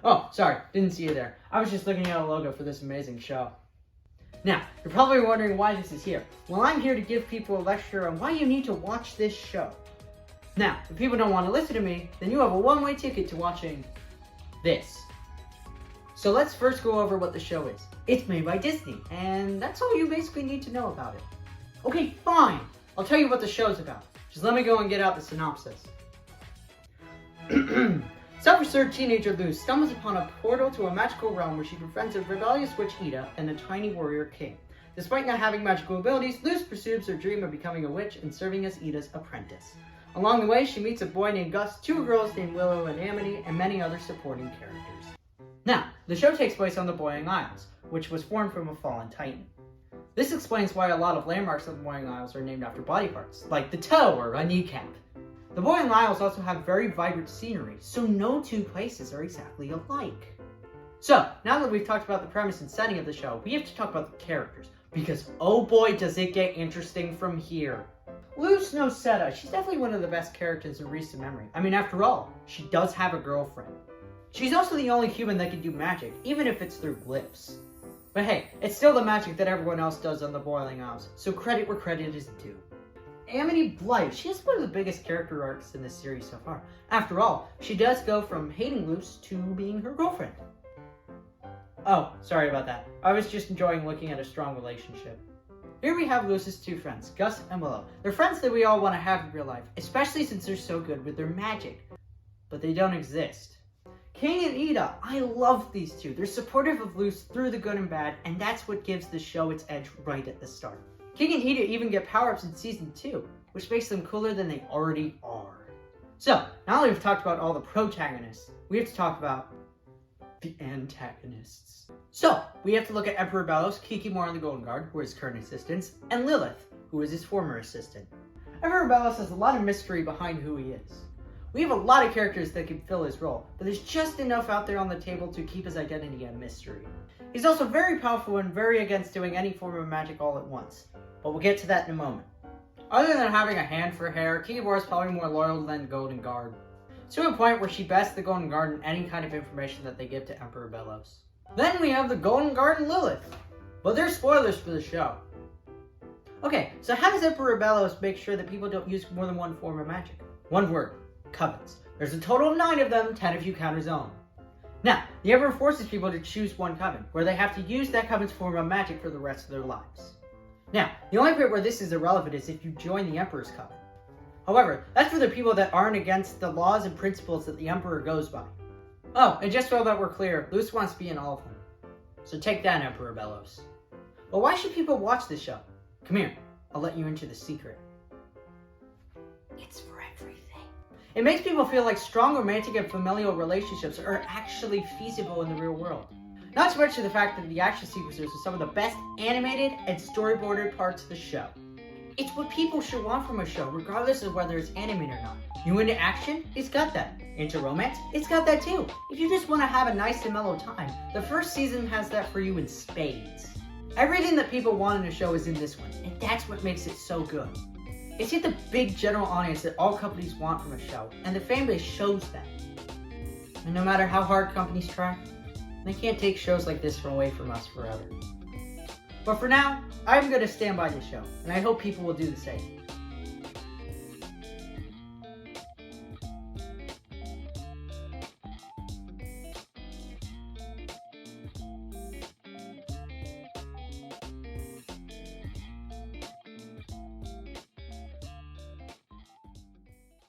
Oh, sorry, didn't see you there. I was just looking at a logo for this amazing show. Now, you're probably wondering why this is here. Well, I'm here to give people a lecture on why you need to watch this show. Now, if people don't want to listen to me, then you have a one-way ticket to watching this. So let's first go over what the show is. It's made by Disney, and that's all you basically need to know about it. Okay, fine. I'll tell you what the show's about. Just let me go and get out the synopsis. Self-assured teenager Luz stumbles upon a portal to a magical realm where she befriends a rebellious witch Ida and a tiny warrior king. Despite not having magical abilities, Luz pursues her dream of becoming a witch and serving as Ida's apprentice. Along the way, she meets a boy named Gus, two girls named Willow and Amity, and many other supporting characters. Now, the show takes place on the Boiling Isles, which was formed from a fallen titan. This explains why a lot of landmarks of the Boiling Isles are named after body parts, like the toe or a kneecap. The Boiling Isles also have very vibrant scenery, so no two places are exactly alike. So, now that we've talked about the premise and setting of the show, we have to talk about the characters, because oh boy does it get interesting from here. Luz Nocetta, she's definitely one of the best characters in recent memory. I mean, after all, she does have a girlfriend. She's also the only human that can do magic, even if it's through glyphs. But hey, it's still the magic that everyone else does on the Boiling Isles, so credit where credit is due. Amity Blythe, she has one of the biggest character arcs in this series so far. After all, she does go from hating Luz to being her girlfriend. Oh, sorry about that. I was just enjoying looking at a strong relationship. Here we have Luz's two friends, Gus and Willow. They're friends that we all want to have in real life, especially since they're so good with their magic. But they don't exist. King and Ida, I love these two. They're supportive of Luz through the good and bad, and that's what gives the show its edge right at the start. King and Ida even get power-ups in Season 2, which makes them cooler than they already are. So, now that we've talked about all the protagonists, we have to talk about the antagonists. So, we have to look at Emperor Bellows, Kikimora the Golden Guard, who is his current assistant, and Lilith, who is his former assistant. Emperor Bellows has a lot of mystery behind who he is. We have a lot of characters that can fill his role, but there's just enough out there on the table to keep his identity a mystery. He's also very powerful and very against doing any form of magic all at once, but we'll get to that in a moment. Other than having a hand for hair, Kikimora is probably more loyal than the Golden Guard, to a point where she bests the Golden Guard in any kind of information that they give to Emperor Bellows. Then we have the Golden Guard and Lilith, but they're spoilers for the show. Okay, so how does Emperor Bellows make sure that people don't use more than one form of magic? One word. Covens. There's a total of 9 of them, 10 if you count his own. Now, the Emperor forces people to choose one coven, where they have to use that coven's form of magic for the rest of their lives. Now, the only point where this is irrelevant is if you join the Emperor's coven. However, that's for the people that aren't against the laws and principles that the Emperor goes by. Oh, and just so that we're clear, Luz wants to be in all of them. So take that, Emperor Bellows. But why should people watch this show? Come here, I'll let you into the secret. It's for everything. It makes people feel like strong romantic and familial relationships are actually feasible in the real world. Not to mention the fact that the action sequences are some of the best animated and storyboarded parts of the show. It's what people should want from a show, regardless of whether it's animated or not. You into action? It's got that. Into romance? It's got that too. If you just want to have a nice and mellow time, the first season has that for you in spades. Everything that people want in a show is in this one, and that's what makes it so good. It's hit the big general audience that all companies want from a show, and the fan base shows that. And no matter how hard companies try, they can't take shows like this away from us forever. But for now, I'm going to stand by this show, and I hope people will do the same.